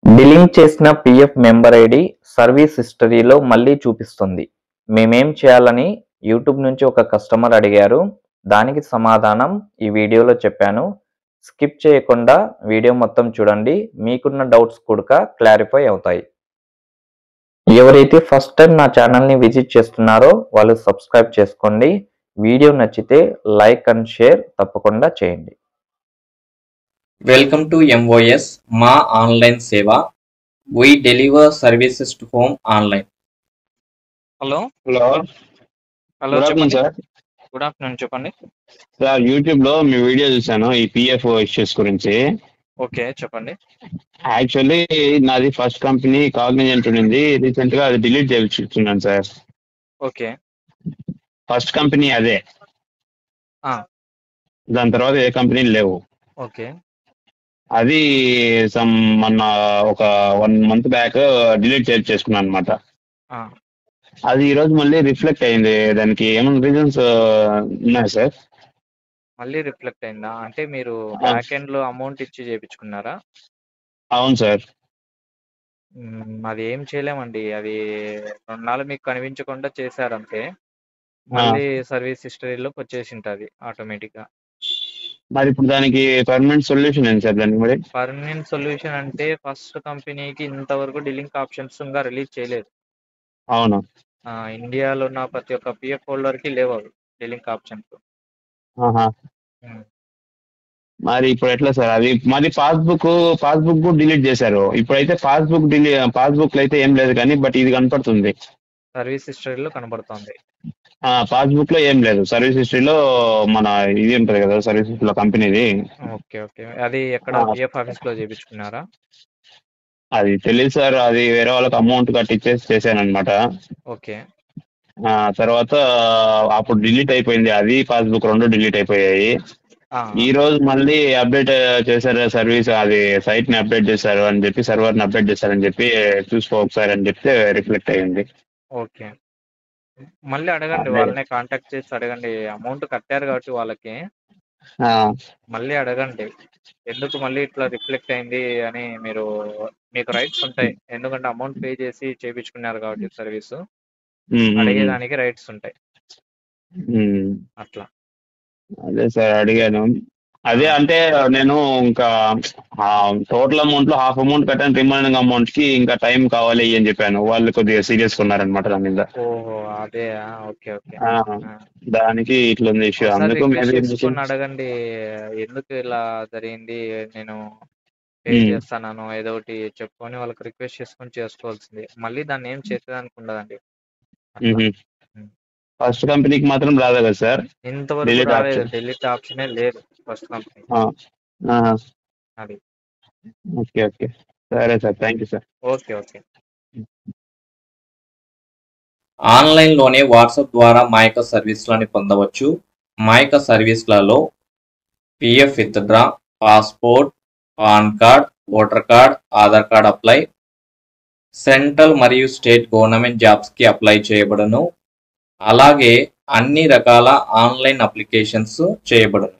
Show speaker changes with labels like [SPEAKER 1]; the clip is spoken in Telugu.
[SPEAKER 1] డిలీట్ చేసిన పీఎఫ్ మెంబర్ ఐడి సర్వీస్ హిస్టరీలో మళ్ళీ చూపిస్తుంది. మేమేం చేయాలని యూట్యూబ్ నుంచి ఒక కస్టమర్ అడిగారు. దానికి సమాధానం ఈ వీడియోలో చెప్పాను. స్కిప్ చేయకుండా వీడియో మొత్తం చూడండి. మీకున్న డౌట్స్ కూడా క్లారిఫై అవుతాయి. ఎవరైతే ఫస్ట్ టైం నా ఛానల్ని విజిట్ చేస్తున్నారో వాళ్ళు సబ్స్క్రైబ్ చేసుకోండి. వీడియో నచ్చితే లైక్ అండ్ షేర్ తప్పకుండా చేయండి.
[SPEAKER 2] Welcome to MOS మా ఆన్లైన్ సేవ. We deliver services to home online.
[SPEAKER 3] Hello
[SPEAKER 4] hello
[SPEAKER 3] hello
[SPEAKER 4] good afternoon
[SPEAKER 3] చెప్పండి.
[SPEAKER 4] సార్.
[SPEAKER 3] గుడ్ ఆఫ్టర్నూన్ చెప్పండి.
[SPEAKER 4] సార్ యూట్యూబ్ లో మీ వీడియో చూసాను ఈ పిఎఫ్ ఇష్యూస్ గురించి.
[SPEAKER 3] ఓకే చెప్పండి.
[SPEAKER 4] యాక్చువల్లీ నాది ఫస్ట్ కంపెనీ కాగ్నిజెంట్ ఉండింది, రీసెంట్ గా అది డిలీట్ చేయించుకున్నాను సార్.
[SPEAKER 3] ఓకే
[SPEAKER 4] ఫస్ట్ కంపెనీ అదే,
[SPEAKER 3] ఆ,
[SPEAKER 4] దాని తర్వాత ఏ కంపెనీలు లేవు.
[SPEAKER 3] ఓకే
[SPEAKER 4] అది మొన్న ఒక 1 month బ్యాక్ డిలీట్ చేసుకున్నాను అనమాట.
[SPEAKER 3] ఆ,
[SPEAKER 4] అది ఈ రోజు మళ్ళీ రిఫ్లెక్ట్ అయింది. దానికి ఏమైనా రీజన్స్ ఉన్నాయా సార్?
[SPEAKER 3] మళ్ళీ రిఫ్లెక్ట్ అయిందా? అంటే మీరు
[SPEAKER 4] ఆ,
[SPEAKER 3] బ్యాక్ ఎండ్ లో అమౌంట్ ఇచ్చి చేయించుకున్నారా?
[SPEAKER 4] అవును సార్.
[SPEAKER 3] అది ఏం చేయలేమండి. అది 2 నాళ్ళు మీకు కనిపించకుండా చేశారంటే
[SPEAKER 4] ఆ,
[SPEAKER 3] మళ్ళీ సర్వీస్ హిస్టరీలోకి వచ్చేసి ఉంటుంది ఆటోమేటిక్ గా.
[SPEAKER 4] మరి ఇప్పుడు దానికి పర్మనెంట్ సొల్యూషన్ ఏంటి సార్ దానికి మరి?
[SPEAKER 3] పర్మనెంట్ సొల్యూషన్ అంటే ఫస్ట్ కంపెనీకి ఇంతవరకు డిలింక్ ఆప్షన్స్ ఇంకా రిలీజ్ చేయలేదు.
[SPEAKER 4] అవును.
[SPEAKER 3] ఇండియాలో ఉన్న ప్రతి ఒక్క పిఎఫ్ హోల్డర్ కి లేవు అవి డిలింక్ ఆప్షన్స్.
[SPEAKER 4] ఆహా. మరి ఇప్పుడు ఎట్లా సార్? అది మరి పాస్బుక్ డిలీట్ చేశారు. ఇప్పుడైతే పాస్బుక్ అయితే ఏం లేదు కానీ బట్ ఇది కనపడుతుంది.
[SPEAKER 3] సర్వీస్ హిస్టరీలో కనబడుతుంది.
[SPEAKER 4] పాస్బుక్ లో ఏం లేదు. సర్వీస్ హిస్టరీలో మన ఇది ఉంటది కదా, సర్వీస్ హిస్టరీలో కంపెనీది.
[SPEAKER 3] ఓకే ఓకే అది ఎక్కడ పిఎఫ్ ఆఫీస్ లో చేయించుకున్నారా?
[SPEAKER 4] అది తెలియదు సార్. అది వేరే వాళ్ళకి అమౌంట్ కట్టించేసి చేశాను అనమాట.
[SPEAKER 3] ఓకే
[SPEAKER 4] తర్వాత అప్పుడు డిలీట్ అయిపోయింది. అది పాస్బుక్ 2 డిలీట్ అయిపోయాయి. ఈ రోజు మళ్ళీ అప్డేట్ చేశారు సర్వీస్, అది సైట్ ని అప్డేట్ చేశారు అని చెప్పి, సర్వర్ ని అప్డేట్ చేశారని చెప్పి చూసుకో ఒకసారి అని చెప్తే రిఫ్లెక్ట్ అయ్యింది.
[SPEAKER 3] ఓకే మళ్ళీ అడగండి,
[SPEAKER 4] అదే.
[SPEAKER 3] వాళ్ళనే కాంటాక్ట్ చేసి అడగండి. అమౌంట్ కట్టారు కాబట్టి వాళ్ళకి
[SPEAKER 4] ఆ,
[SPEAKER 3] మళ్ళీ అడగండి ఎందుకు మళ్ళీ ఇట్లా రిఫ్లెక్ట్ అయింది అని. మీకు రైట్స్ ఉంటాయి, ఎందుకంటే అమౌంట్ పే చేసి చేయించుకున్నారు కాబట్టి సర్వీస్ అడిగేదానికి రైట్స్ ఉంటాయి అట్లా.
[SPEAKER 4] అదే సార్ అడిగాను. అదే అంటే నేను ఇంకా టోటల్ అమౌంట్ లో హాఫ్ అమౌంట్ కట్టాను. రిమైనింగ్ అమౌంట్ కి ఇంకా టైం కావాలి అని చెప్పాను. వాళ్ళు కొద్దిగా సీరియస్ ఉన్నారనమాట దాని మీద.
[SPEAKER 3] ఓహో అదే ఓకే ఓకే
[SPEAKER 4] ఆ, దానికి ఇట్లా ఉంది ఇష్యూ.
[SPEAKER 3] ఒకసారి
[SPEAKER 4] అందుకు
[SPEAKER 3] రిక్వెస్ట్
[SPEAKER 4] మేబీ
[SPEAKER 3] చేసుకొని అడగండి ఎందుకు ఇలా జరిగింది, నేను పే చేస్తాను ఏదో ఒకటి చెప్పుకొని వాళ్ళకి రిక్వెస్ట్ చేసుకొని చేసుకోవాల్సింది. మళ్ళీ దాన్ని ఏం చేసేదానికి ఉండదండి అట్లా.
[SPEAKER 4] ఫస్ట్ కంపెనీకి మాత్రం రాదా కదా సార్
[SPEAKER 3] ఇంతవరకు
[SPEAKER 4] డిలీట్
[SPEAKER 3] రాలేదు,
[SPEAKER 4] ఆప్షన్?
[SPEAKER 3] డిలీట్ ఆప్షనే లేదు ఫస్ట్ కంపెనీ. అది
[SPEAKER 4] ఓకే ఓకే, సరే sir, thank you sir.
[SPEAKER 3] Okay okay.
[SPEAKER 2] ఆన్లైన్లోనే వాట్సాప్ ద్వారా మా యొక్క సర్వీసులని పొందవచ్చు. మా యొక్క సర్వీసులలో PF withdraw, passport, PAN card, voter card, Aadhaar card apply, central మరియు స్టేట్ గవర్నమెంట్ జాబ్స్కి అప్లై చేయబడును. అలాగే అన్ని రకాల ఆన్లైన్ అప్లికేషన్స్ చేయబడును.